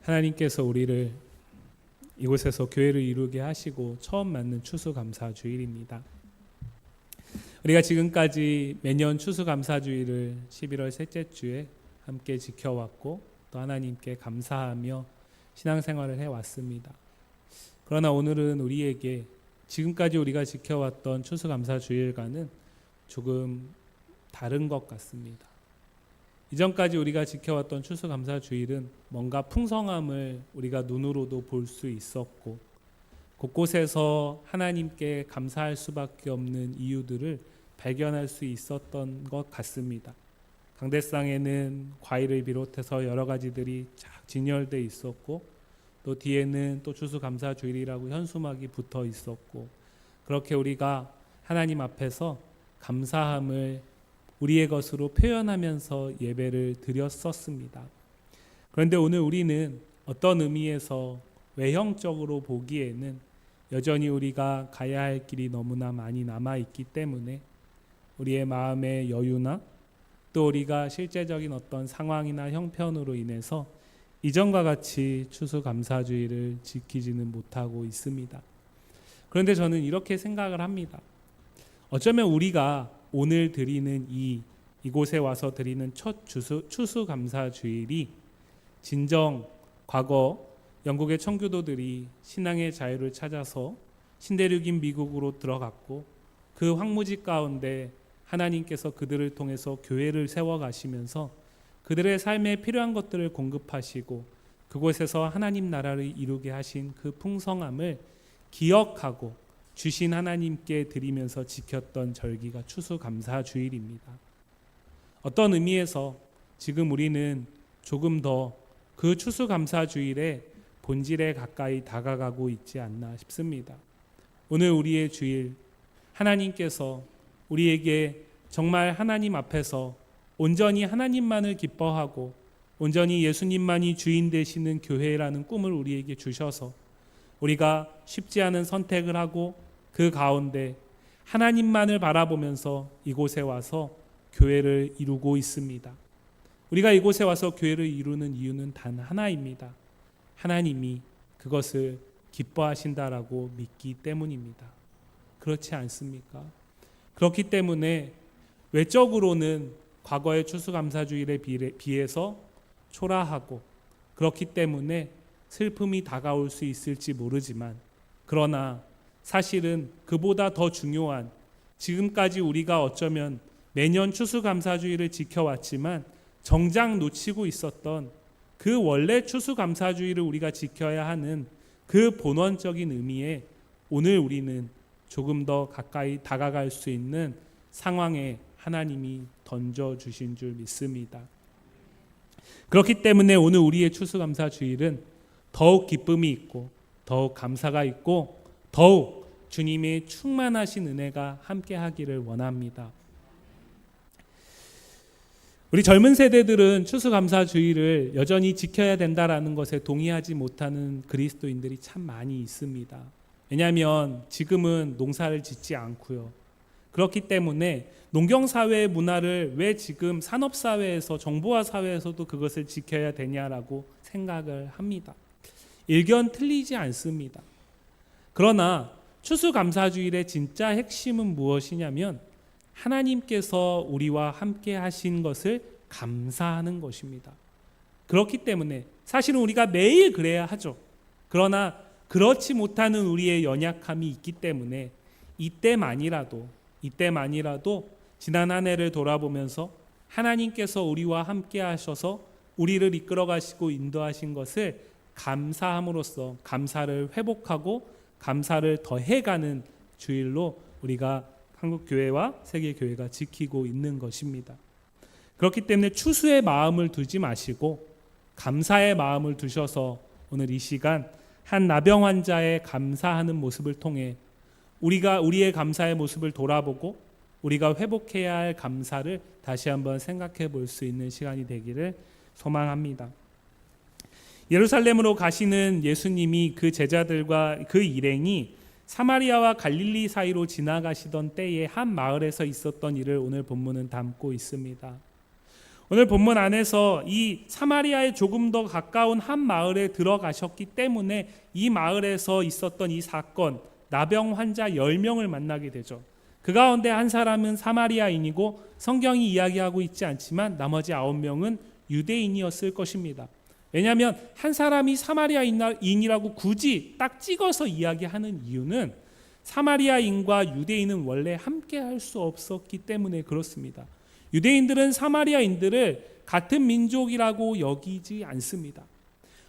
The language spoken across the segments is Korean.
하나님께서 우리를 이곳에서 교회를 이루게 하시고 처음 맞는 추수감사주일입니다. 우리가 지금까지 매년 추수감사주일을 11월 셋째 주에 함께 지켜왔고 또 하나님께 감사하며 신앙생활을 해왔습니다. 그러나 오늘은 우리에게 지금까지 우리가 지켜왔던 추수감사주일과는 조금 다른 것 같습니다. 이전까지 우리가 지켜왔던 추수감사주일은 뭔가 풍성함을 우리가 눈으로도 볼 수 있었고 곳곳에서 하나님께 감사할 수밖에 없는 이유들을 발견할 수 있었던 것 같습니다. 강대상에는 과일을 비롯해서 여러 가지들이 쫙 진열되어 있었고 또 뒤에는 또 추수감사주일이라고 현수막이 붙어 있었고 그렇게 우리가 하나님 앞에서 감사함을 우리의 것으로 표현하면서 예배를 드렸었습니다. 그런데 오늘 우리는 어떤 의미에서 외형적으로 보기에는 여전히 우리가 가야 할 길이 너무나 많이 남아있기 때문에 우리의 마음의 여유나 또 우리가 실제적인 어떤 상황이나 형편으로 인해서 이전과 같이 추수감사주의를 지키지는 못하고 있습니다. 그런데 저는 이렇게 생각을 합니다. 어쩌면 우리가 오늘 드리는 이곳에 와서 드리는 첫 추수감사주일이 진정 과거 영국의 청교도들이 신앙의 자유를 찾아서 신대륙인 미국으로 들어갔고 그 황무지 가운데 하나님께서 그들을 통해서 교회를 세워가시면서 그들의 삶에 필요한 것들을 공급하시고 그곳에서 하나님 나라를 이루게 하신 그 풍성함을 기억하고 주신 하나님께 드리면서 지켰던 절기가 추수감사주일입니다. 어떤 의미에서 지금 우리는 조금 더 그 추수감사주일의 본질에 가까이 다가가고 있지 않나 싶습니다. 오늘 우리의 주일 하나님께서 우리에게 정말 하나님 앞에서 온전히 하나님만을 기뻐하고 온전히 예수님만이 주인 되시는 교회라는 꿈을 우리에게 주셔서 우리가 쉽지 않은 선택을 하고 그 가운데 하나님만을 바라보면서 이곳에 와서 교회를 이루고 있습니다. 우리가 이곳에 와서 교회를 이루는 이유는 단 하나입니다. 하나님이 그것을 기뻐하신다라고 믿기 때문입니다. 그렇지 않습니까? 그렇기 때문에 외적으로는 과거의 추수감사주일에 비해서 초라하고 그렇기 때문에 슬픔이 다가올 수 있을지 모르지만 그러나 사실은 그보다 더 중요한 지금까지 우리가 어쩌면 매년 추수감사주일을 지켜왔지만 정작 놓치고 있었던 그 원래 추수감사주일을 우리가 지켜야 하는 그 본원적인 의미에 오늘 우리는 조금 더 가까이 다가갈 수 있는 상황에 하나님이 던져주신 줄 믿습니다. 그렇기 때문에 오늘 우리의 추수감사주일은 더욱 기쁨이 있고 더욱 감사가 있고 더욱 주님의 충만하신 은혜가 함께하기를 원합니다. 우리 젊은 세대들은 추수감사주일을 여전히 지켜야 된다라는 것에 동의하지 못하는 그리스도인들이 참 많이 있습니다. 왜냐하면 지금은 농사를 짓지 않고요. 그렇기 때문에 농경사회의 문화를 왜 지금 산업사회에서 정보화 사회에서도 그것을 지켜야 되냐라고 생각을 합니다. 일견 틀리지 않습니다. 그러나 추수감사주일의 진짜 핵심은 무엇이냐면 하나님께서 우리와 함께 하신 것을 감사하는 것입니다. 그렇기 때문에 사실은 우리가 매일 그래야 하죠. 그러나 그렇지 못하는 우리의 연약함이 있기 때문에 이때만이라도 지난 한 해를 돌아보면서 하나님께서 우리와 함께 하셔서 우리를 이끌어 가시고 인도하신 것을 감사함으로써 감사를 회복하고 감사를 더해가는 주일로 우리가 한국교회와 세계교회가 지키고 있는 것입니다. 그렇기 때문에 추수의 마음을 두지 마시고 감사의 마음을 두셔서 오늘 이 시간 한 나병 환자의 감사하는 모습을 통해 우리가 우리의 감사의 모습을 돌아보고 우리가 회복해야 할 감사를 다시 한번 생각해 볼 수 있는 시간이 되기를 소망합니다. 예루살렘으로 가시는 예수님이 그 제자들과 그 일행이 사마리아와 갈릴리 사이로 지나가시던 때에 한 마을에서 있었던 일을 오늘 본문은 담고 있습니다. 오늘 본문 안에서 이 사마리아에 조금 더 가까운 한 마을에 들어가셨기 때문에 이 마을에서 있었던 이 사건, 나병 환자 10명을 만나게 되죠. 그 가운데 한 사람은 사마리아인이고 성경이 이야기하고 있지 않지만 나머지 9명은 유대인이었을 것입니다. 왜냐하면 한 사람이 사마리아인이라고 굳이 딱 찍어서 이야기하는 이유는 사마리아인과 유대인은 원래 함께 할 수 없었기 때문에 그렇습니다. 유대인들은 사마리아인들을 같은 민족이라고 여기지 않습니다.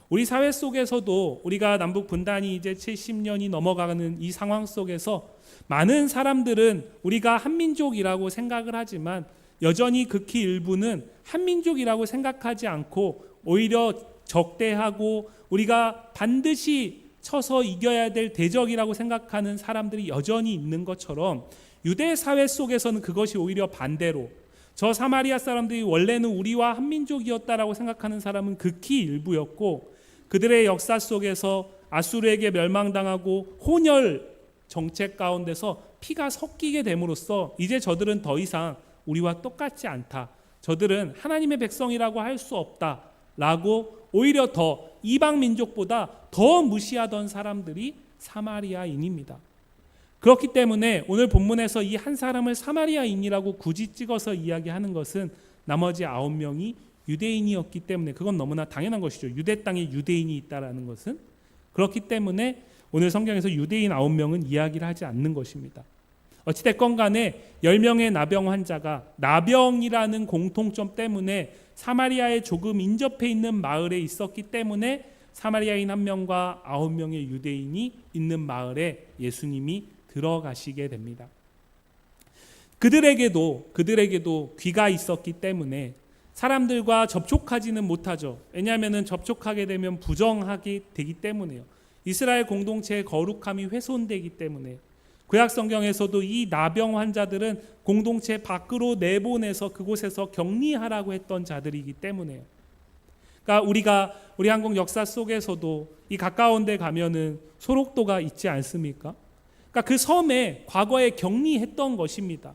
우리 사회 속에서도 우리가 남북 분단이 이제 70년이 넘어가는 이 상황 속에서 많은 사람들은 우리가 한민족이라고 생각을 하지만 여전히 극히 일부는 한민족이라고 생각하지 않고 오히려 적대하고 우리가 반드시 쳐서 이겨야 될 대적이라고 생각하는 사람들이 여전히 있는 것처럼 유대 사회 속에서는 그것이 오히려 반대로 저 사마리아 사람들이 원래는 우리와 한민족이었다라고 생각하는 사람은 극히 일부였고 그들의 역사 속에서 아수르에게 멸망당하고 혼혈 정책 가운데서 피가 섞이게 됨으로써 이제 저들은 더 이상 우리와 똑같지 않다. 저들은 하나님의 백성이라고 할 수 없다라고 오히려 더 이방 민족보다 더 무시하던 사람들이 사마리아인입니다. 그렇기 때문에 오늘 본문에서 이 한 사람을 사마리아인이라고 굳이 찍어서 이야기하는 것은 나머지 9명이 유대인이었기 때문에 그건 너무나 당연한 것이죠. 유대 땅에 유대인이 있다라는 것은. 그렇기 때문에 오늘 성경에서 유대인 9명은 이야기를 하지 않는 것입니다. 어찌됐건 간에 10명의 나병 환자가 나병이라는 공통점 때문에 사마리아에 조금 인접해 있는 마을에 있었기 때문에 사마리아인 1명과 9명의 유대인이 있는 마을에 예수님이 들어가시게 됩니다. 그들에게도 귀가 있었기 때문에 사람들과 접촉하지는 못하죠. 왜냐하면 접촉하게 되면 부정하게 되기 때문에요. 이스라엘 공동체의 거룩함이 훼손되기 때문에. 구약 성경에서도 이 나병 환자들은 공동체 밖으로 내보내서 그곳에서 격리하라고 했던 자들이기 때문에요. 그러니까 우리 한국 역사 속에서도 이 가까운 데 가면은 소록도가 있지 않습니까? 그러니까 그 섬에 과거에 격리했던 것입니다.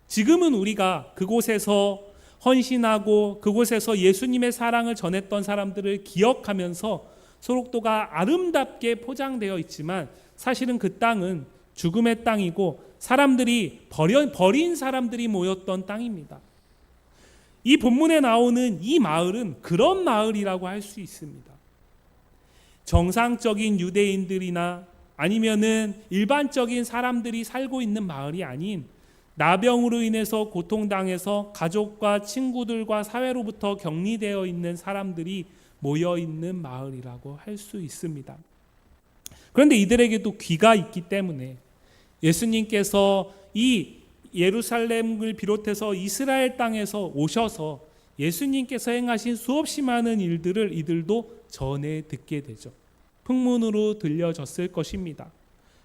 지금은 우리가 그곳에서 헌신하고 그곳에서 예수님의 사랑을 전했던 사람들을 기억하면서 소록도가 아름답게 포장되어 있지만 사실은 그 땅은 죽음의 땅이고 사람들이 버린 사람들이 모였던 땅입니다. 이 본문에 나오는 이 마을은 그런 마을이라고 할 수 있습니다. 정상적인 유대인들이나 아니면은 일반적인 사람들이 살고 있는 마을이 아닌 나병으로 인해서 고통당해서 가족과 친구들과 사회로부터 격리되어 있는 사람들이 모여 있는 마을이라고 할 수 있습니다. 그런데 이들에게도 귀가 있기 때문에 예수님께서 이 예루살렘을 비롯해서 이스라엘 땅에서 오셔서 예수님께서 행하신 수없이 많은 일들을 이들도 전해 듣게 되죠. 풍문으로 들려졌을 것입니다.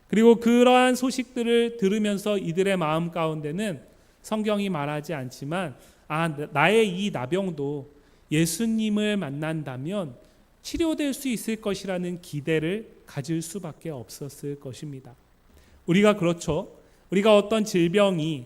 그리고 그러한 소식들을 들으면서 이들의 마음 가운데는 성경이 말하지 않지만 나의 이 나병도 예수님을 만난다면 치료될 수 있을 것이라는 기대를 가질 수밖에 없었을 것입니다. 우리가 그렇죠. 우리가 어떤 질병이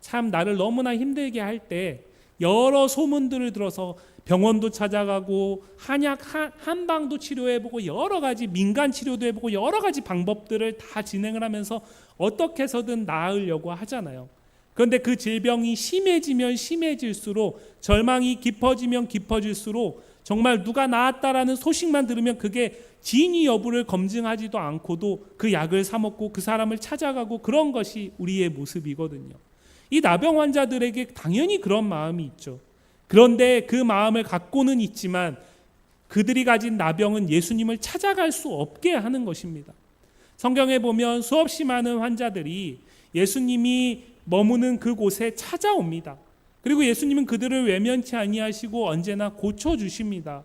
참 나를 너무나 힘들게 할 때 여러 소문들을 들어서 병원도 찾아가고 한약 한방도 치료해보고 여러 가지 민간 치료도 해보고 여러 가지 방법들을 다 진행을 하면서 어떻게 해서든 나으려고 하잖아요. 그런데 그 질병이 심해지면 심해질수록 절망이 깊어지면 깊어질수록 정말 누가 나았다라는 소식만 들으면 그게 진위 여부를 검증하지도 않고도 그 약을 사 먹고 그 사람을 찾아가고 그런 것이 우리의 모습이거든요. 이 나병 환자들에게 당연히 그런 마음이 있죠. 그런데 그 마음을 갖고는 있지만 그들이 가진 나병은 예수님을 찾아갈 수 없게 하는 것입니다. 성경에 보면 수없이 많은 환자들이 예수님이 머무는 그곳에 찾아옵니다. 그리고 예수님은 그들을 외면치 아니하시고 언제나 고쳐주십니다.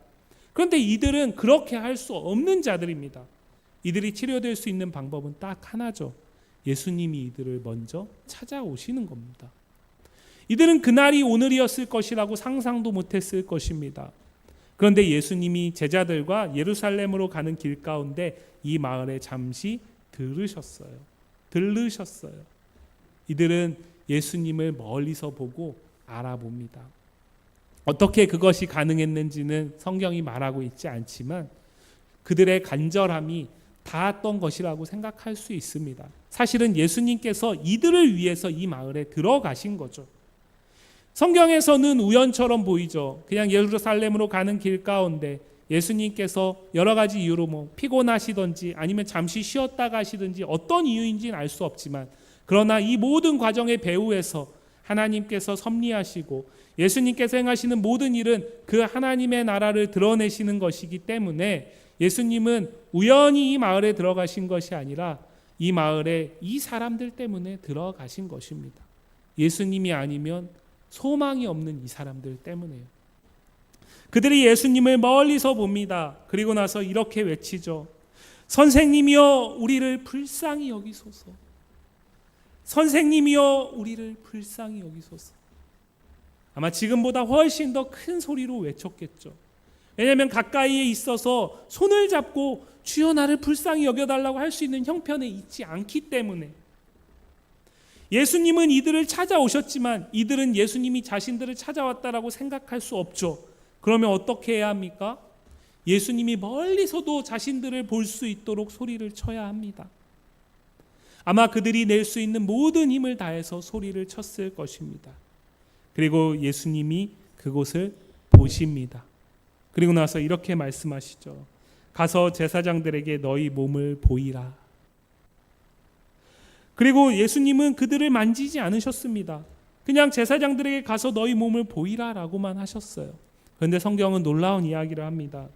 그런데 이들은 그렇게 할 수 없는 자들입니다. 이들이 치료될 수 있는 방법은 딱 하나죠. 예수님이 이들을 먼저 찾아오시는 겁니다. 이들은 그날이 오늘이었을 것이라고 상상도 못했을 것입니다. 그런데 예수님이 제자들과 예루살렘으로 가는 길 가운데 이 마을에 잠시 들르셨어요. 이들은 예수님을 멀리서 보고 알아봅니다. 어떻게 그것이 가능했는지는 성경이 말하고 있지 않지만 그들의 간절함이 닿았던 것이라고 생각할 수 있습니다. 사실은 예수님께서 이들을 위해서 이 마을에 들어가신 거죠. 성경에서는 우연처럼 보이죠. 그냥 예루살렘으로 가는 길 가운데 예수님께서 여러 가지 이유로 피곤하시든지 아니면 잠시 쉬었다 가시든지 어떤 이유인지는 알 수 없지만 그러나 이 모든 과정의 배후에서 하나님께서 섭리하시고 예수님께서 행하시는 모든 일은 그 하나님의 나라를 드러내시는 것이기 때문에 예수님은 우연히 이 마을에 들어가신 것이 아니라 이 마을에 이 사람들 때문에 들어가신 것입니다. 예수님이 아니면 소망이 없는 이 사람들 때문에요. 그들이 예수님을 멀리서 봅니다. 그리고 나서 이렇게 외치죠. 선생님이여 우리를 불쌍히 여기소서. 선생님이여 우리를 불쌍히 여기소서. 아마 지금보다 훨씬 더 큰 소리로 외쳤겠죠. 왜냐하면 가까이에 있어서 손을 잡고 주여 나를 불쌍히 여겨달라고 할 수 있는 형편에 있지 않기 때문에 예수님은 이들을 찾아오셨지만 이들은 예수님이 자신들을 찾아왔다라고 생각할 수 없죠. 그러면 어떻게 해야 합니까? 예수님이 멀리서도 자신들을 볼 수 있도록 소리를 쳐야 합니다. 아마 그들이 낼 수 있는 모든 힘을 다해서 소리를 쳤을 것입니다. 그리고 예수님이 그곳을 보십니다. 그리고 나서 이렇게 말씀하시죠. 가서 제사장들에게 너희 몸을 보이라. 그리고 예수님은 그들을 만지지 않으셨습니다. 그냥 제사장들에게 가서 너희 몸을 보이라 라고만 하셨어요. 그런데 성경은 놀라운 이야기를 합니다.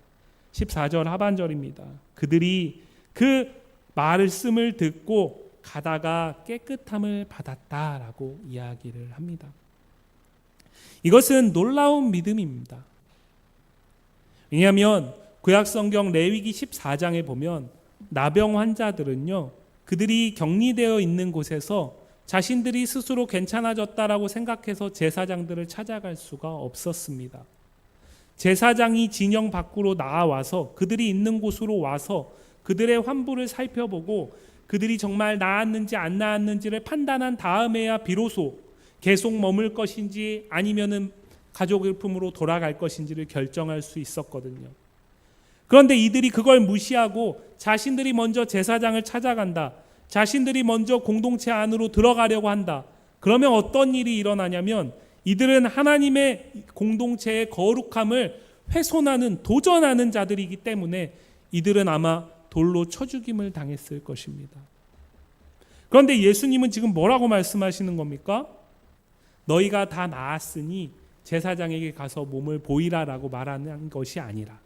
14절 하반절입니다. 그들이 그 말씀을 듣고 가다가 깨끗함을 받았다라고 이야기를 합니다. 이것은 놀라운 믿음입니다. 왜냐하면 구약성경 레위기 14장에 보면 나병 환자들은요, 그들이 격리되어 있는 곳에서 자신들이 스스로 괜찮아졌다라고 생각해서 제사장들을 찾아갈 수가 없었습니다. 제사장이 진영 밖으로 나와서 그들이 있는 곳으로 와서 그들의 환부를 살펴보고 그들이 정말 나았는지 안 나았는지를 판단한 다음에야 비로소 계속 머물 것인지 아니면은 가족의 품으로 돌아갈 것인지를 결정할 수 있었거든요. 그런데 이들이 그걸 무시하고 자신들이 먼저 제사장을 찾아간다. 자신들이 먼저 공동체 안으로 들어가려고 한다. 그러면 어떤 일이 일어나냐면 이들은 하나님의 공동체의 거룩함을 훼손하는 도전하는 자들이기 때문에 이들은 아마 돌로 쳐 죽임을 당했을 것입니다. 그런데 예수님은 지금 뭐라고 말씀하시는 겁니까? 너희가 다 나았으니 제사장에게 가서 몸을 보이라라고 말하는 것이 아니라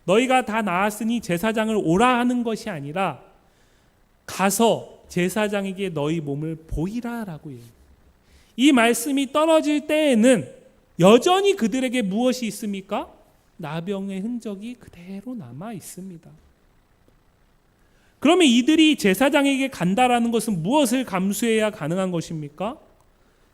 너희가 다 나았으니 제사장을 오라 하는 것이 아니라 가서 제사장에게 너희 몸을 보이라라고 해요. 이 말씀이 떨어질 때에는 여전히 그들에게 무엇이 있습니까? 나병의 흔적이 그대로 남아 있습니다. 그러면 이들이 제사장에게 간다라는 것은 무엇을 감수해야 가능한 것입니까?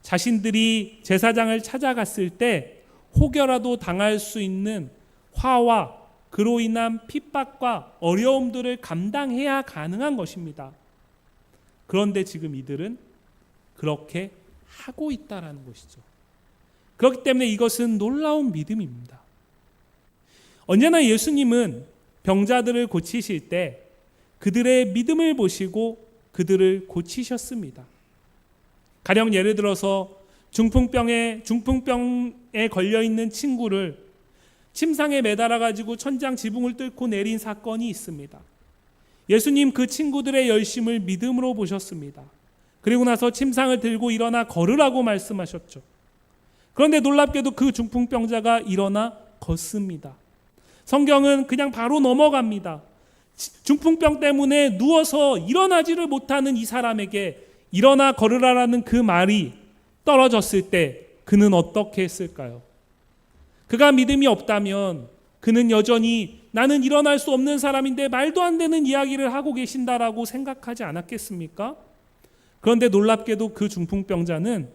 자신들이 제사장을 찾아갔을 때 혹여라도 당할 수 있는 화와 그로 인한 핍박과 어려움들을 감당해야 가능한 것입니다. 그런데 지금 이들은 그렇게 하고 있다라는 것이죠. 그렇기 때문에 이것은 놀라운 믿음입니다. 언제나 예수님은 병자들을 고치실 때 그들의 믿음을 보시고 그들을 고치셨습니다. 가령 예를 들어서 중풍병에 걸려 있는 친구를 침상에 매달아 가지고 천장 지붕을 뚫고 내린 사건이 있습니다. 예수님 그 친구들의 열심을 믿음으로 보셨습니다. 그리고 나서 침상을 들고 일어나 걸으라고 말씀하셨죠. 그런데 놀랍게도 그 중풍병자가 일어나 걷습니다. 성경은 그냥 바로 넘어갑니다. 중풍병 때문에 누워서 일어나지를 못하는 이 사람에게 일어나 걸으라라는 그 말이 떨어졌을 때 그는 어떻게 했을까요? 그가 믿음이 없다면 그는 여전히 나는 일어날 수 없는 사람인데 말도 안 되는 이야기를 하고 계신다라고 생각하지 않았겠습니까? 그런데 놀랍게도 그 중풍병자는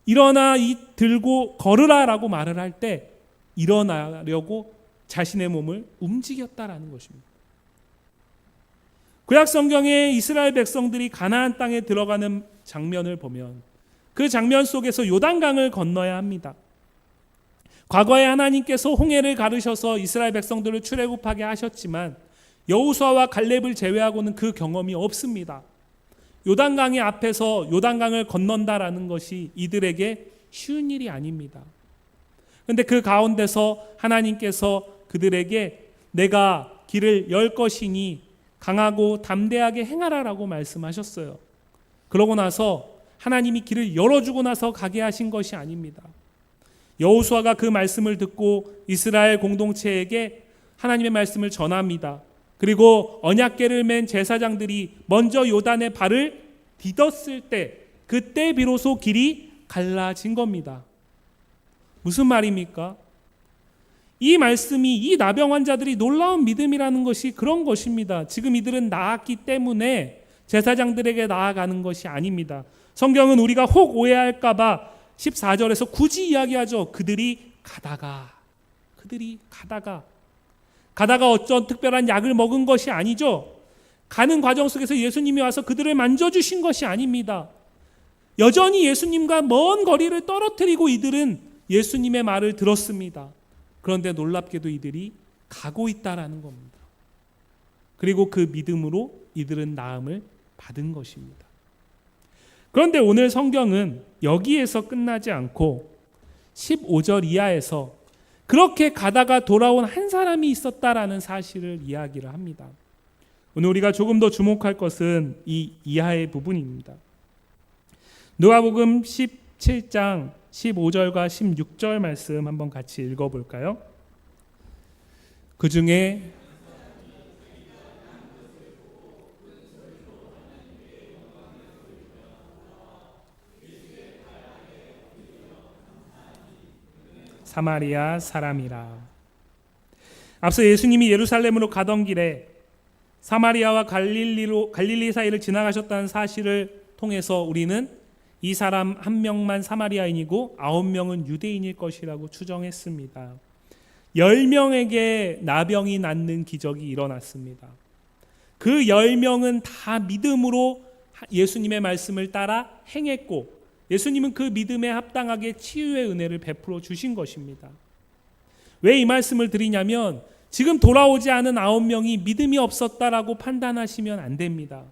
일어나 들고 걸으라라고 말을 할 때 일어나려고 자신의 몸을 움직였다라는 것입니다. 구약 성경에 이스라엘 백성들이 가나안 땅에 들어가는 장면을 보면 그 장면 속에서 요단강을 건너야 합니다. 과거에 하나님께서 홍해를 가르셔서 이스라엘 백성들을 출애굽하게 하셨지만 여호수아와 갈렙을 제외하고는 그 경험이 없습니다. 요단강의 앞에서 요단강을 건넌다라는 것이 이들에게 쉬운 일이 아닙니다. 그런데 그 가운데서 하나님께서 그들에게 내가 길을 열 것이니 강하고 담대하게 행하라라고 말씀하셨어요. 그러고 나서 하나님이 길을 열어주고 나서 가게 하신 것이 아닙니다. 여호수아가 그 말씀을 듣고 이스라엘 공동체에게 하나님의 말씀을 전합니다. 그리고 언약궤를 맨 제사장들이 먼저 요단의 발을 디뎠을 때 그때 비로소 길이 갈라진 겁니다. 무슨 말입니까? 이 말씀이 이 나병 환자들이 놀라운 믿음이라는 것이 그런 것입니다. 지금 이들은 나았기 때문에 제사장들에게 나아가는 것이 아닙니다. 성경은 우리가 혹 오해할까 봐 14절에서 굳이 이야기하죠. 그들이 가다가 어떤 특별한 약을 먹은 것이 아니죠. 가는 과정 속에서 예수님이 와서 그들을 만져주신 것이 아닙니다. 여전히 예수님과 먼 거리를 떨어뜨리고 이들은 예수님의 말을 들었습니다. 그런데 놀랍게도 이들이 가고 있다라는 겁니다. 그리고 그 믿음으로 이들은 나음을 받은 것입니다. 그런데 오늘 성경은 여기에서 끝나지 않고 15절 이하에서 그렇게 가다가 돌아온 한 사람이 있었다라는 사실을 이야기를 합니다. 오늘 우리가 조금 더 주목할 것은 이 이하의 부분입니다. 누가복음 17장 15절과 16절 말씀 한번 같이 읽어볼까요? 그 중에 사마리아 사람이라. 앞서 예수님이 예루살렘으로 가던 길에 사마리아와 갈릴리 사이를 지나가셨다는 사실을 통해서 우리는 이 사람 한 명만 사마리아인이고 9명은 유대인일 것이라고 추정했습니다. 10명에게 나병이 낫는 기적이 일어났습니다. 그 10명은 다 믿음으로 예수님의 말씀을 따라 행했고 예수님은 그 믿음에 합당하게 치유의 은혜를 베풀어 주신 것입니다. 왜 이 말씀을 드리냐면 지금 돌아오지 않은 9명이 믿음이 없었다라고 판단하시면 안 됩니다.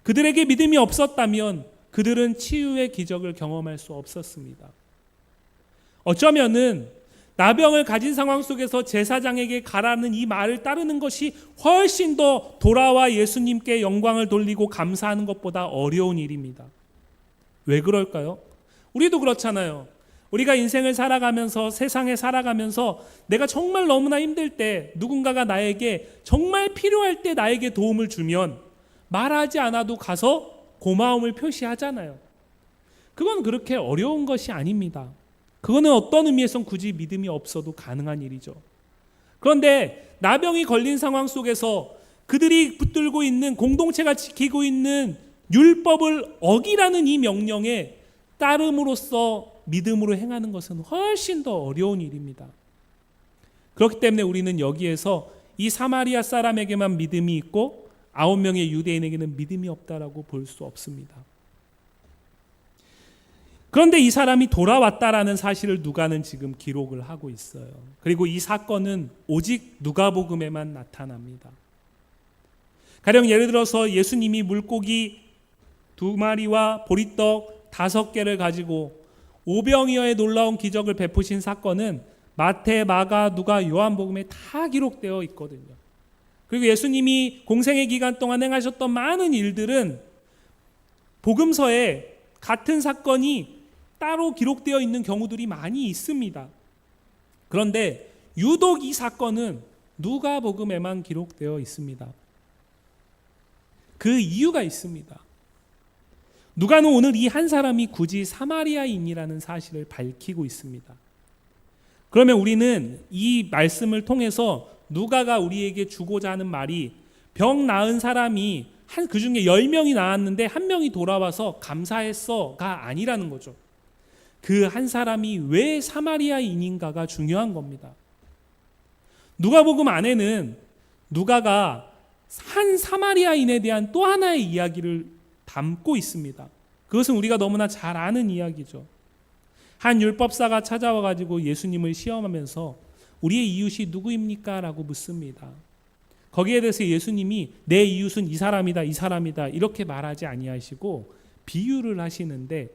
그들에게 믿음이 없었다면 그들은 치유의 기적을 경험할 수 없었습니다. 어쩌면은 나병을 가진 상황 속에서 제사장에게 가라는 이 말을 따르는 것이 훨씬 더 돌아와 예수님께 영광을 돌리고 감사하는 것보다 어려운 일입니다. 왜 그럴까요? 우리도 그렇잖아요. 우리가 인생을 살아가면서 세상에 살아가면서 내가 정말 너무나 힘들 때 누군가가 나에게 정말 필요할 때 나에게 도움을 주면 말하지 않아도 가서 고마움을 표시하잖아요. 그건 그렇게 어려운 것이 아닙니다. 그거는 어떤 의미에선 굳이 믿음이 없어도 가능한 일이죠. 그런데 나병이 걸린 상황 속에서 그들이 붙들고 있는 공동체가 지키고 있는 율법을 어기라는 이 명령에 따름으로써 믿음으로 행하는 것은 훨씬 더 어려운 일입니다. 그렇기 때문에 우리는 여기에서 이 사마리아 사람에게만 믿음이 있고 9명의 유대인에게는 믿음이 없다라고 볼 수 없습니다. 그런데 이 사람이 돌아왔다라는 사실을 누가는 지금 기록을 하고 있어요. 그리고 이 사건은 오직 누가복음에만 나타납니다. 가령 예를 들어서 예수님이 물고기 2마리와 보리떡 5개를 가지고 5병이어의 놀라운 기적을 베푸신 사건은 마태, 마가, 누가, 요한복음에 다 기록되어 있거든요. 그리고 예수님이 공생의 기간 동안 행하셨던 많은 일들은 복음서에 같은 사건이 따로 기록되어 있는 경우들이 많이 있습니다. 그런데 유독 이 사건은 누가복음에만 기록되어 있습니다. 그 이유가 있습니다. 누가는 오늘 이 한 사람이 굳이 사마리아인이라는 사실을 밝히고 있습니다. 그러면 우리는 이 말씀을 통해서 누가가 우리에게 주고자 하는 말이 병 나은 사람이 그 중에 10명이 나았는데 1명이 돌아와서 감사했어가 아니라는 거죠. 그 한 사람이 왜 사마리아인인가가 중요한 겁니다. 누가복음 안에는 누가가 한 사마리아인에 대한 또 하나의 이야기를 담고 있습니다. 그것은 우리가 너무나 잘 아는 이야기죠. 한 율법사가 찾아와 가지고 예수님을 시험하면서 우리의 이웃이 누구입니까? 라고 묻습니다. 거기에 대해서 예수님이 내 이웃은 이 사람이다, 이 사람이다 이렇게 말하지 아니하시고 비유를 하시는데,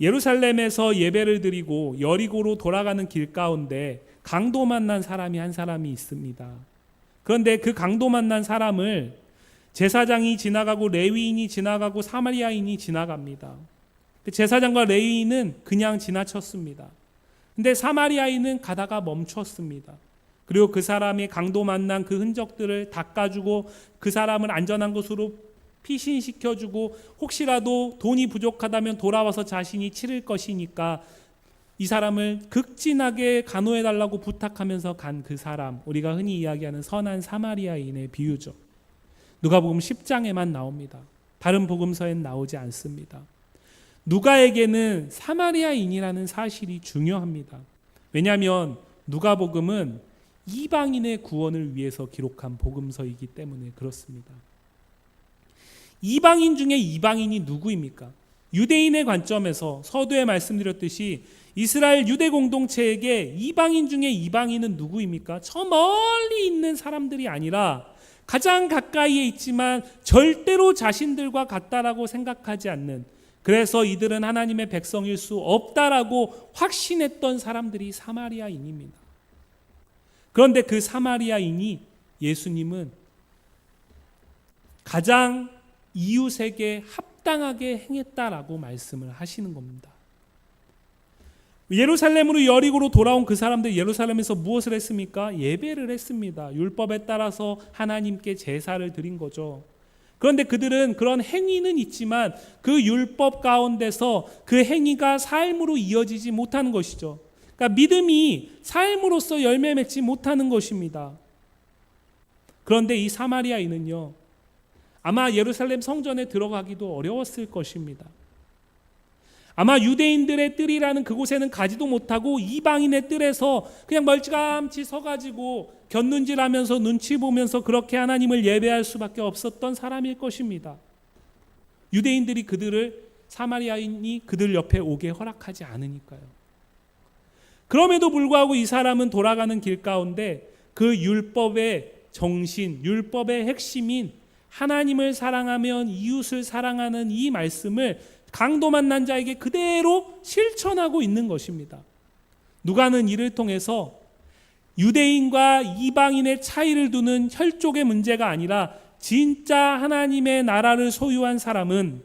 예루살렘에서 예배를 드리고 여리고로 돌아가는 길 가운데 강도 만난 사람이 한 사람이 있습니다. 그런데 그 강도 만난 사람을 제사장이 지나가고 레위인이 지나가고 사마리아인이 지나갑니다. 제사장과 레위인은 그냥 지나쳤습니다. 근데 사마리아인은 가다가 멈췄습니다. 그리고 그 사람이 강도 만난 그 흔적들을 닦아주고 그 사람을 안전한 곳으로 피신시켜주고, 혹시라도 돈이 부족하다면 돌아와서 자신이 치를 것이니까 이 사람을 극진하게 간호해달라고 부탁하면서 간 그 사람, 우리가 흔히 이야기하는 선한 사마리아인의 비유죠. 누가복음 10장에만 나옵니다. 다른 복음서엔 나오지 않습니다. 누가에게는 사마리아인이라는 사실이 중요합니다. 왜냐하면 누가복음은 이방인의 구원을 위해서 기록한 복음서이기 때문에 그렇습니다. 이방인 중에 이방인이 누구입니까? 유대인의 관점에서 서두에 말씀드렸듯이 이스라엘 유대 공동체에게 이방인 중에 이방인은 누구입니까? 저 멀리 있는 사람들이 아니라 가장 가까이에 있지만 절대로 자신들과 같다라고 생각하지 않는, 그래서 이들은 하나님의 백성일 수 없다라고 확신했던 사람들이 사마리아인입니다. 그런데 그 사마리아인이 예수님은 가장 이웃에게 합당하게 행했다라고 말씀을 하시는 겁니다. 예루살렘으로 여리고로 돌아온 그 사람들, 예루살렘에서 무엇을 했습니까? 예배를 했습니다. 율법에 따라서 하나님께 제사를 드린 거죠. 그런데 그들은 그런 행위는 있지만 그 율법 가운데서 그 행위가 삶으로 이어지지 못하는 것이죠. 그러니까 믿음이 삶으로서 열매 맺지 못하는 것입니다. 그런데 이 사마리아인은요, 아마 예루살렘 성전에 들어가기도 어려웠을 것입니다. 아마 유대인들의 뜰이라는 그곳에는 가지도 못하고 이방인의 뜰에서 그냥 멀찌감치 서가지고 곁눈질하면서 눈치 보면서 그렇게 하나님을 예배할 수밖에 없었던 사람일 것입니다. 유대인들이 사마리아인이 그들 옆에 오게 허락하지 않으니까요. 그럼에도 불구하고 이 사람은 돌아가는 길 가운데 그 율법의 정신, 율법의 핵심인 하나님을 사랑하면 이웃을 사랑하는 이 말씀을 강도 만난 자에게 그대로 실천하고 있는 것입니다. 누가는 이를 통해서 유대인과 이방인의 차이를 두는 혈족의 문제가 아니라 진짜 하나님의 나라를 소유한 사람은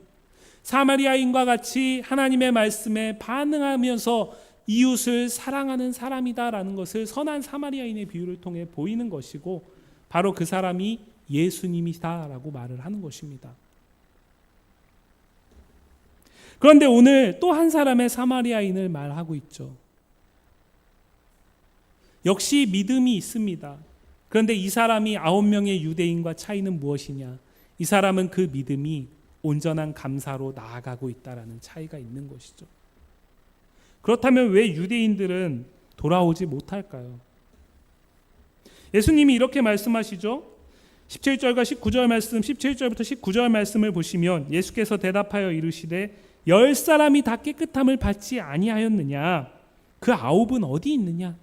사마리아인과 같이 하나님의 말씀에 반응하면서 이웃을 사랑하는 사람이다라는 것을 선한 사마리아인의 비유를 통해 보이는 것이고, 바로 그 사람이 예수님이다라고 말을 하는 것입니다. 그런데 오늘 또 한 사람의 사마리아인을 말하고 있죠. 역시 믿음이 있습니다. 그런데 이 사람이 9명의 유대인과 차이는 무엇이냐? 이 사람은 그 믿음이 온전한 감사로 나아가고 있다라는 차이가 있는 것이죠. 그렇다면 왜 유대인들은 돌아오지 못할까요? 예수님이 이렇게 말씀하시죠. 17절과 19절 말씀, 17절부터 19절 말씀을 보시면 예수께서 대답하여 이르시되 10사람이 다 깨끗함을 받지 아니하였느냐? 그 9은 어디 있느냐?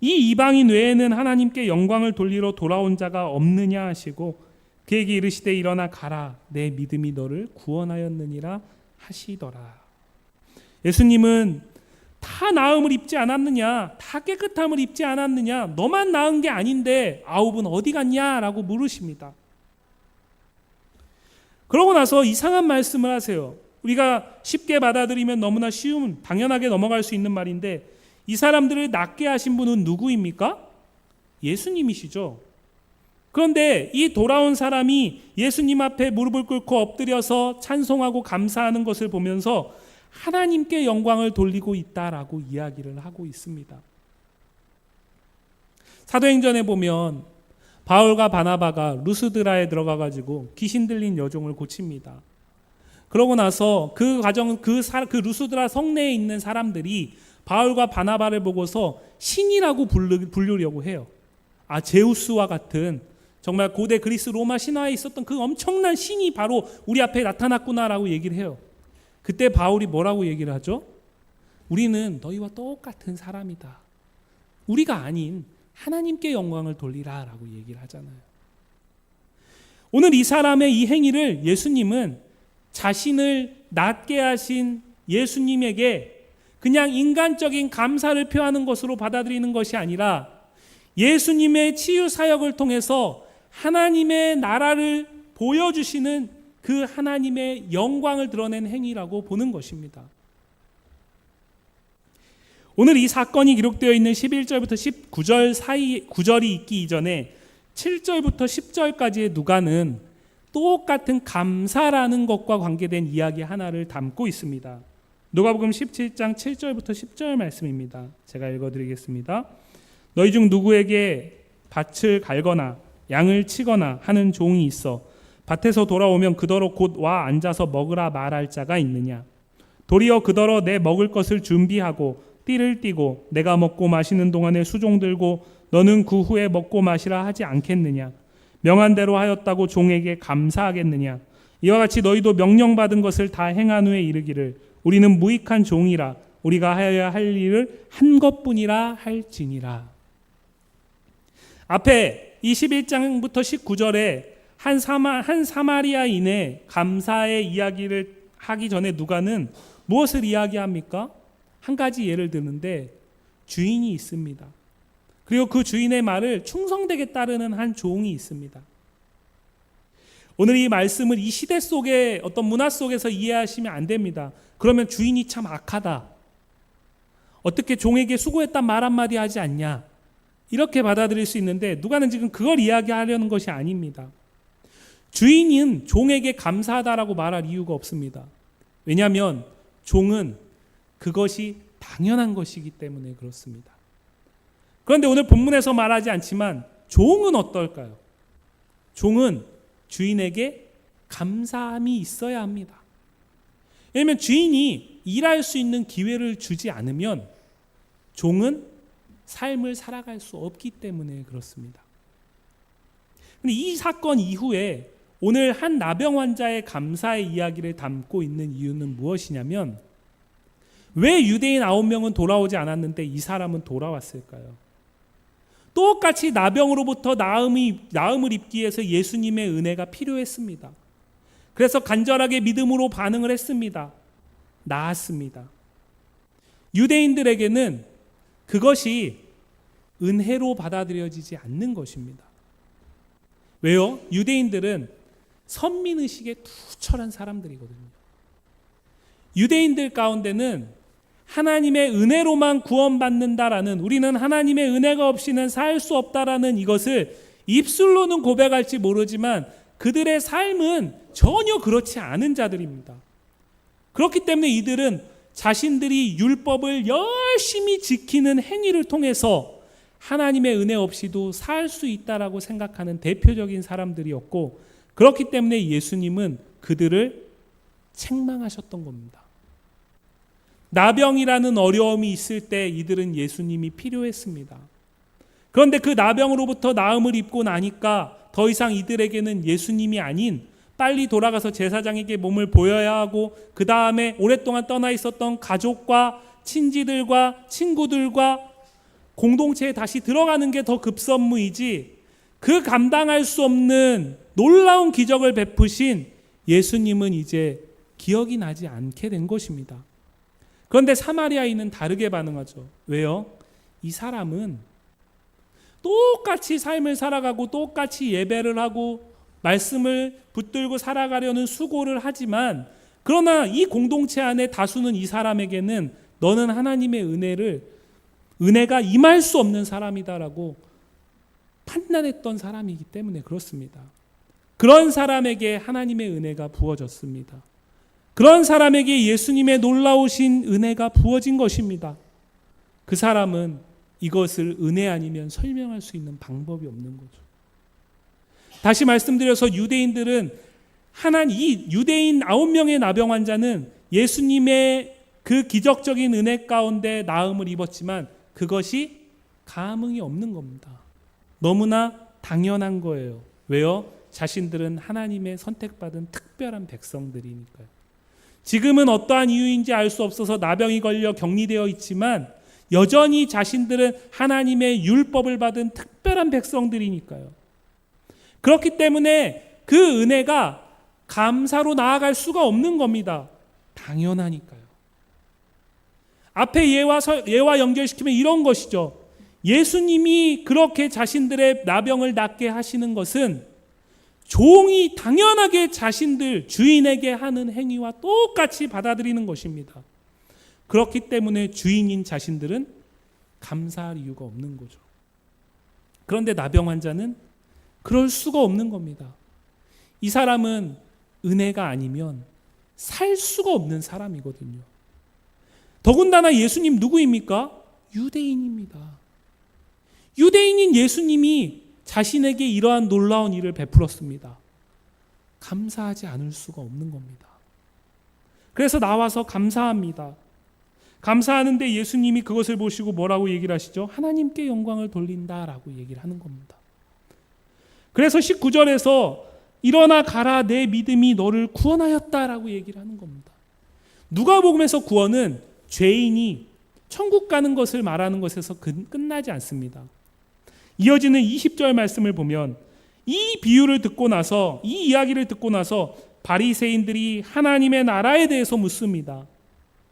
이 이방인 외에는 하나님께 영광을 돌리러 돌아온 자가 없느냐 하시고 그에게 이르시되 일어나 가라, 내 믿음이 너를 구원하였느니라 하시더라. 예수님은 다 나음을 입지 않았느냐? 다 깨끗함을 입지 않았느냐? 너만 나은 게 아닌데 9은 어디 갔냐? 라고 물으십니다. 그러고 나서 이상한 말씀을 하세요. 우리가 쉽게 받아들이면 너무나 쉬운, 당연하게 넘어갈 수 있는 말인데, 이 사람들을 낫게 하신 분은 누구입니까? 예수님이시죠. 그런데 이 돌아온 사람이 예수님 앞에 무릎을 꿇고 엎드려서 찬송하고 감사하는 것을 보면서 하나님께 영광을 돌리고 있다라고 이야기를 하고 있습니다. 사도행전에 보면 바울과 바나바가 루스드라에 들어가가지고 귀신 들린 여종을 고칩니다. 그러고 나서 그 과정, 그 루스드라 성내에 있는 사람들이 바울과 바나바를 보고서 신이라고 부르려고 해요. 제우스와 같은 정말 고대 그리스 로마 신화에 있었던 그 엄청난 신이 바로 우리 앞에 나타났구나라고 얘기를 해요. 그때 바울이 뭐라고 얘기를 하죠? 우리는 너희와 똑같은 사람이다. 우리가 아닌 하나님께 영광을 돌리라 라고 얘기를 하잖아요. 오늘 이 사람의 이 행위를 예수님은 자신을 낮게 하신 예수님에게 그냥 인간적인 감사를 표하는 것으로 받아들이는 것이 아니라 예수님의 치유 사역을 통해서 하나님의 나라를 보여주시는 그 하나님의 영광을 드러낸 행위라고 보는 것입니다. 오늘 이 사건이 기록되어 있는 11절부터 19절 사이 구절이 있기 이전에 7절부터 10절까지의 누가는 똑같은 감사라는 것과 관계된 이야기 하나를 담고 있습니다. 누가복음 17장 7절부터 10절 말씀입니다. 제가 읽어드리겠습니다. 너희 중 누구에게 밭을 갈거나 양을 치거나 하는 종이 있어 밭에서 돌아오면 그더러 곧 와 앉아서 먹으라 말할 자가 있느냐? 도리어 그더러 내 먹을 것을 준비하고 띠를 띠고 내가 먹고 마시는 동안에 수종 들고 너는 그 후에 먹고 마시라 하지 않겠느냐? 명한 대로 하였다고 종에게 감사하겠느냐? 이와 같이 너희도 명령받은 것을 다 행한 후에 이르기를 우리는 무익한 종이라 우리가 하여야 할 일을 한 것뿐이라 할지니라. 앞에 이 11장부터 19절에 한 사마리아인의 감사의 이야기를 하기 전에 누가는 무엇을 이야기합니까? 한 가지 예를 드는데 주인이 있습니다. 그리고 그 주인의 말을 충성되게 따르는 한 종이 있습니다. 오늘 이 말씀을 이 시대 속의 어떤 문화 속에서 이해하시면 안 됩니다. 그러면 주인이 참 악하다. 어떻게 종에게 수고했단 말 한마디 하지 않냐. 이렇게 받아들일 수 있는데 누가는 지금 그걸 이야기하려는 것이 아닙니다. 주인은 종에게 감사하다라고 말할 이유가 없습니다. 왜냐하면 종은 그것이 당연한 것이기 때문에 그렇습니다. 그런데 오늘 본문에서 말하지 않지만 종은 어떨까요? 종은 주인에게 감사함이 있어야 합니다. 왜냐하면 주인이 일할 수 있는 기회를 주지 않으면 종은 삶을 살아갈 수 없기 때문에 그렇습니다. 그런데 이 사건 이후에 오늘 한 나병 환자의 감사의 이야기를 담고 있는 이유는 무엇이냐면 왜 유대인 9명은 돌아오지 않았는데 이 사람은 돌아왔을까요? 똑같이 나병으로부터 나음을 입기 위해서 예수님의 은혜가 필요했습니다. 그래서 간절하게 믿음으로 반응을 했습니다. 나았습니다. 유대인들에게는 그것이 은혜로 받아들여지지 않는 것입니다. 왜요? 유대인들은 선민의식에 투철한 사람들이거든요. 유대인들 가운데는 하나님의 은혜로만 구원받는다라는, 우리는 하나님의 은혜가 없이는 살 수 없다라는 이것을 입술로는 고백할지 모르지만 그들의 삶은 전혀 그렇지 않은 자들입니다. 그렇기 때문에 이들은 자신들이 율법을 열심히 지키는 행위를 통해서 하나님의 은혜 없이도 살 수 있다라고 생각하는 대표적인 사람들이었고, 그렇기 때문에 예수님은 그들을 책망하셨던 겁니다. 나병이라는 어려움이 있을 때 이들은 예수님이 필요했습니다. 그런데 그 나병으로부터 나음을 입고 나니까 더 이상 이들에게는 예수님이 아닌 빨리 돌아가서 제사장에게 몸을 보여야 하고, 그 다음에 오랫동안 떠나 있었던 가족과 친지들과 친구들과 공동체에 다시 들어가는 게 더 급선무이지, 그 감당할 수 없는 놀라운 기적을 베푸신 예수님은 이제 기억이 나지 않게 된 것입니다. 그런데 사마리아인은 다르게 반응하죠. 왜요? 이 사람은 똑같이 삶을 살아가고 똑같이 예배를 하고 말씀을 붙들고 살아가려는 수고를 하지만, 그러나 이 공동체 안에 다수는 이 사람에게는 너는 하나님의 은혜가 임할 수 없는 사람이다라고 판단했던 사람이기 때문에 그렇습니다. 그런 사람에게 하나님의 은혜가 부어졌습니다. 그런 사람에게 예수님의 놀라우신 은혜가 부어진 것입니다. 그 사람은 이것을 은혜 아니면 설명할 수 있는 방법이 없는 거죠. 다시 말씀드려서 유대인들은 이 유대인 9명의 나병 환자는 예수님의 그 기적적인 은혜 가운데 나음을 입었지만 그것이 감흥이 없는 겁니다. 너무나 당연한 거예요. 왜요? 자신들은 하나님의 선택받은 특별한 백성들이니까요. 지금은 어떠한 이유인지 알 수 없어서 나병이 걸려 격리되어 있지만 여전히 자신들은 하나님의 율법을 받은 특별한 백성들이니까요. 그렇기 때문에 그 은혜가 감사로 나아갈 수가 없는 겁니다. 당연하니까요. 앞에 예와 연결시키면 이런 것이죠. 예수님이 그렇게 자신들의 나병을 낫게 하시는 것은 종이 당연하게 자신들 주인에게 하는 행위와 똑같이 받아들이는 것입니다. 그렇기 때문에 주인인 자신들은 감사할 이유가 없는 거죠. 그런데 나병 환자는 그럴 수가 없는 겁니다. 이 사람은 은혜가 아니면 살 수가 없는 사람이거든요. 더군다나 예수님 누구입니까? 유대인입니다. 유대인인 예수님이 자신에게 이러한 놀라운 일을 베풀었습니다. 감사하지 않을 수가 없는 겁니다. 그래서 나와서 감사합니다. 감사하는데 예수님이 그것을 보시고 뭐라고 얘기를 하시죠? 하나님께 영광을 돌린다라고 얘기를 하는 겁니다. 그래서 19절에서 일어나 가라 내 믿음이 너를 구원하였다라고 얘기를 하는 겁니다. 누가복음에서 구원은 죄인이 천국 가는 것을 말하는 것에서 끝나지 않습니다. 이어지는 20절 말씀을 보면 이 비유를 듣고 나서 이 이야기를 듣고 나서 바리새인들이 하나님의 나라에 대해서 묻습니다.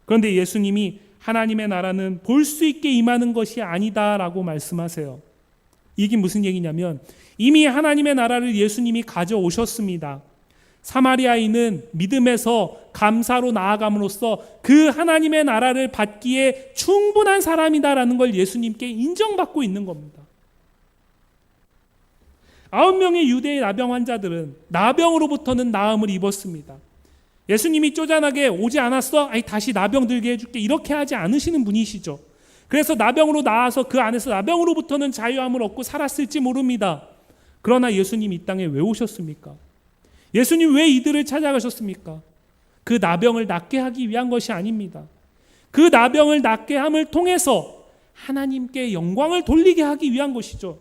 그런데 예수님이 하나님의 나라는 볼 수 있게 임하는 것이 아니다라고 말씀하세요. 이게 무슨 얘기냐면 이미 하나님의 나라를 예수님이 가져오셨습니다. 사마리아인은 믿음에서 감사로 나아감으로써 그 하나님의 나라를 받기에 충분한 사람이다라는 걸 예수님께 인정받고 있는 겁니다. 9명의 유대의 나병 환자들은 나병으로부터는 나음을 입었습니다. 예수님이 쪼잔하게 오지 않았어? 아니 다시 나병 들게 해줄게 이렇게 하지 않으시는 분이시죠. 그래서 나병으로 나와서 그 안에서 나병으로부터는 자유함을 얻고 살았을지 모릅니다. 그러나 예수님 이 땅에 왜 오셨습니까? 예수님 왜 이들을 찾아가셨습니까? 그 나병을 낫게 하기 위한 것이 아닙니다. 그 나병을 낫게 함을 통해서 하나님께 영광을 돌리게 하기 위한 것이죠.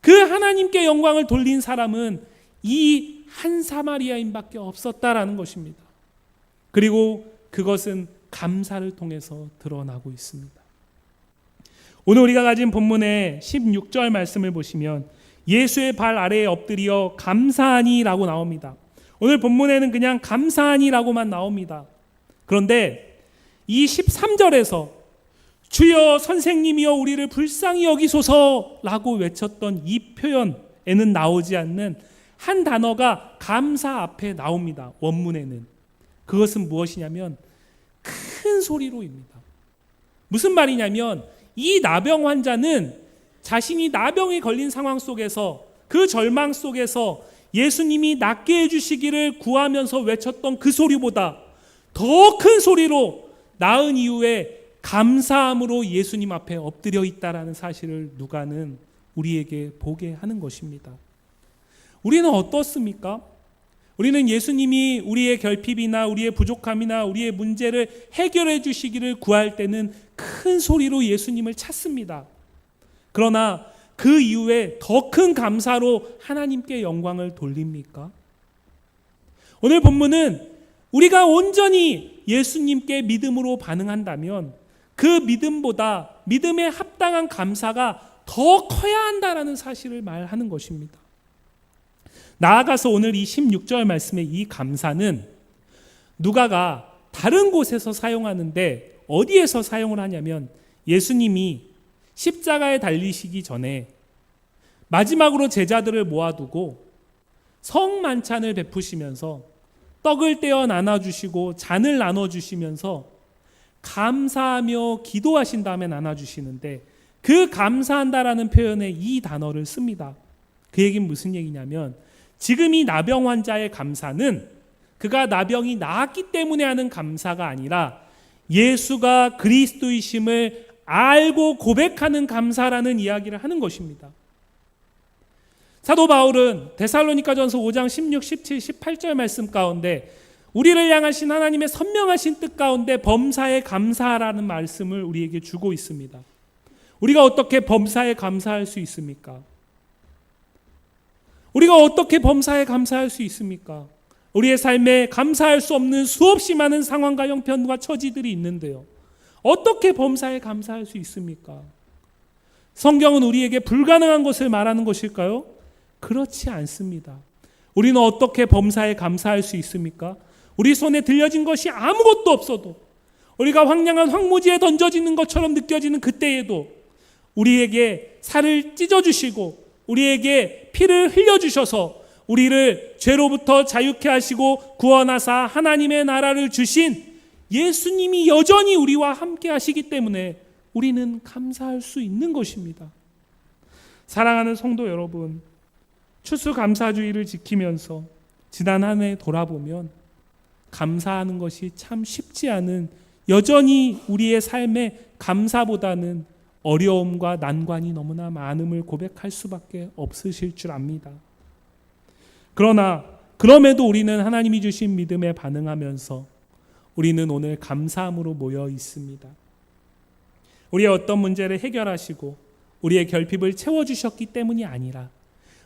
그 하나님께 영광을 돌린 사람은 이 한 사마리아인밖에 없었다라는 것입니다. 그리고 그것은 감사를 통해서 드러나고 있습니다. 오늘 우리가 가진 본문의 16절 말씀을 보시면 예수의 발 아래에 엎드려 감사하니라고 나옵니다. 오늘 본문에는 그냥 감사하니라고만 나옵니다. 그런데 이 13절에서 주여 선생님이여 우리를 불쌍히 여기소서라고 외쳤던 이 표현에는 나오지 않는 한 단어가 감사 앞에 나옵니다. 원문에는. 그것은 무엇이냐면 큰 소리로입니다. 무슨 말이냐면 이 나병 환자는 자신이 나병에 걸린 상황 속에서 그 절망 속에서 예수님이 낫게 해주시기를 구하면서 외쳤던 그 소리보다 더 큰 소리로 나은 이후에 감사함으로 예수님 앞에 엎드려 있다라는 사실을 누가는 우리에게 보게 하는 것입니다. 우리는 어떻습니까? 우리는 예수님이 우리의 결핍이나 우리의 부족함이나 우리의 문제를 해결해 주시기를 구할 때는 큰 소리로 예수님을 찾습니다. 그러나 그 이후에 더 큰 감사로 하나님께 영광을 돌립니까? 오늘 본문은 우리가 온전히 예수님께 믿음으로 반응한다면 그 믿음보다 믿음에 합당한 감사가 더 커야 한다라는 사실을 말하는 것입니다. 나아가서 오늘 이 16절 말씀의 이 감사는 누가가 다른 곳에서 사용하는데 어디에서 사용을 하냐면 예수님이 십자가에 달리시기 전에 마지막으로 제자들을 모아두고 성만찬을 베푸시면서 떡을 떼어 나눠주시고 잔을 나눠주시면서 감사하며 기도하신 다음에 나눠주시는데 그 감사한다라는 표현에 이 단어를 씁니다. 그 얘기는 무슨 얘기냐면 지금 이 나병 환자의 감사는 그가 나병이 나았기 때문에 하는 감사가 아니라 예수가 그리스도이심을 알고 고백하는 감사라는 이야기를 하는 것입니다. 사도 바울은 데살로니가전서 5장 16, 17, 18절 말씀 가운데 우리를 향하신 하나님의 선명하신 뜻 가운데 범사에 감사하라는 말씀을 우리에게 주고 있습니다. 우리가 어떻게 범사에 감사할 수 있습니까? 우리가 어떻게 범사에 감사할 수 있습니까? 우리의 삶에 감사할 수 없는 수없이 많은 상황과 형편과 처지들이 있는데요. 어떻게 범사에 감사할 수 있습니까? 성경은 우리에게 불가능한 것을 말하는 것일까요? 그렇지 않습니다. 우리는 어떻게 범사에 감사할 수 있습니까? 우리 손에 들려진 것이 아무것도 없어도, 우리가 황량한 황무지에 던져지는 것처럼 느껴지는 그때에도 우리에게 살을 찢어주시고 우리에게 피를 흘려주셔서 우리를 죄로부터 자유케 하시고 구원하사 하나님의 나라를 주신 예수님이 여전히 우리와 함께 하시기 때문에 우리는 감사할 수 있는 것입니다. 사랑하는 성도 여러분, 추수감사주의를 지키면서 지난 한 해 돌아보면 감사하는 것이 참 쉽지 않은, 여전히 우리의 삶에 감사보다는 어려움과 난관이 너무나 많음을 고백할 수밖에 없으실 줄 압니다. 그러나 그럼에도 우리는 하나님이 주신 믿음에 반응하면서 우리는 오늘 감사함으로 모여 있습니다. 우리의 어떤 문제를 해결하시고 우리의 결핍을 채워주셨기 때문이 아니라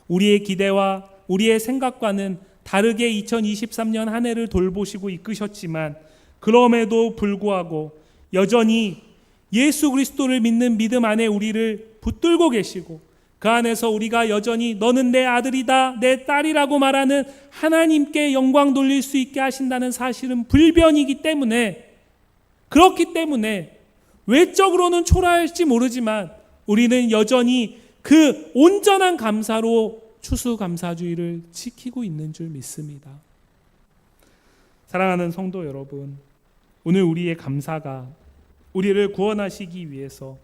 우리의 기대와 우리의 생각과는 다르게 2023년 한 해를 돌보시고 이끄셨지만 그럼에도 불구하고 여전히 예수 그리스도를 믿는 믿음 안에 우리를 붙들고 계시고 그 안에서 우리가 여전히 너는 내 아들이다, 내 딸이라고 말하는 하나님께 영광 돌릴 수 있게 하신다는 사실은 불변이기 때문에, 그렇기 때문에 외적으로는 초라할지 모르지만 우리는 여전히 그 온전한 감사로 추수감사주의를 지키고 있는 줄 믿습니다. 사랑하는 성도 여러분, 오늘 우리의 감사가 우리를 구원하시기 위해서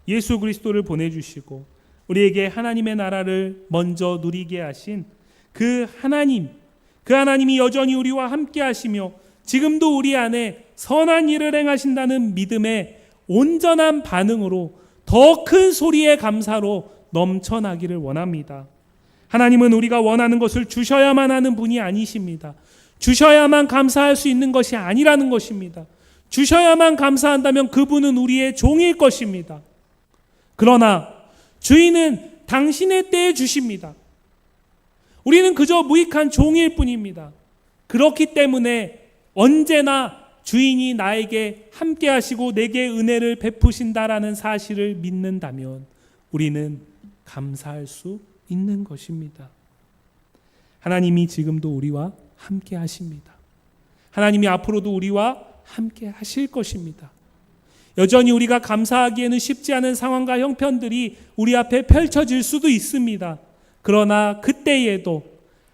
예수 그리스도를 보내주시고 우리에게 하나님의 나라를 먼저 누리게 하신 그 하나님이 여전히 우리와 함께 하시며 지금도 우리 안에 선한 일을 행하신다는 믿음의 온전한 반응으로 더 큰 소리의 감사로 넘쳐나기를 원합니다. 하나님은 우리가 원하는 것을 주셔야만 하는 분이 아니십니다. 주셔야만 감사할 수 있는 것이 아니라는 것입니다. 주셔야만 감사한다면 그분은 우리의 종일 것입니다. 그러나 주인은 당신의 때에 주십니다. 우리는 그저 무익한 종일 뿐입니다. 그렇기 때문에 언제나 주인이 나에게 함께 하시고 내게 은혜를 베푸신다라는 사실을 믿는다면 우리는 감사할 수 있는 것입니다. 하나님이 지금도 우리와 함께 하십니다. 하나님이 앞으로도 우리와 함께 하실 것입니다. 여전히 우리가 감사하기에는 쉽지 않은 상황과 형편들이 우리 앞에 펼쳐질 수도 있습니다. 그러나 그때에도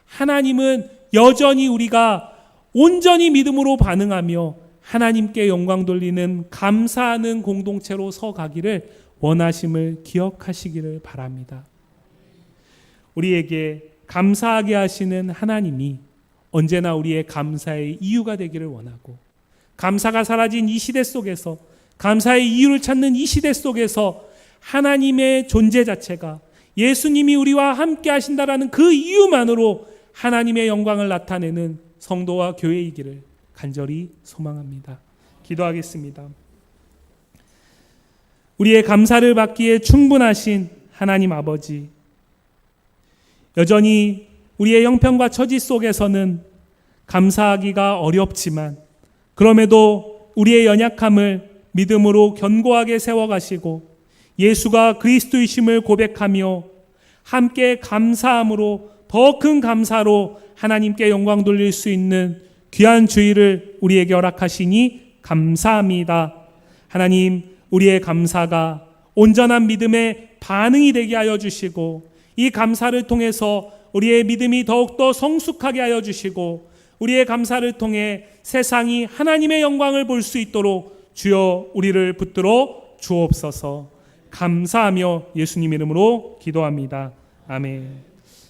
하나님은 여전히 우리가 온전히 믿음으로 반응하며 하나님께 영광 돌리는 감사하는 공동체로 서가기를 원하심을 기억하시기를 바랍니다. 우리에게 감사하게 하시는 하나님이 언제나 우리의 감사의 이유가 되기를 원하고, 감사가 사라진 이 시대 속에서, 감사의 이유를 찾는 이 시대 속에서 하나님의 존재 자체가 예수님이 우리와 함께 하신다라는 그 이유만으로 하나님의 영광을 나타내는 성도와 교회이기를 간절히 소망합니다. 기도하겠습니다. 우리의 감사를 받기에 충분하신 하나님 아버지, 여전히 우리의 형편과 처지 속에서는 감사하기가 어렵지만 그럼에도 우리의 연약함을 믿음으로 견고하게 세워가시고 예수가 그리스도이심을 고백하며 함께 감사함으로 더 큰 감사로 하나님께 영광 돌릴 수 있는 귀한 주의를 우리에게 허락하시니 감사합니다. 하나님, 우리의 감사가 온전한 믿음의 반응이 되게 하여 주시고 이 감사를 통해서 우리의 믿음이 더욱더 성숙하게 하여 주시고 우리의 감사를 통해 세상이 하나님의 영광을 볼 수 있도록 주여 우리를 붙들어 주옵소서. 감사하며 예수님 이름으로 기도합니다. 아멘.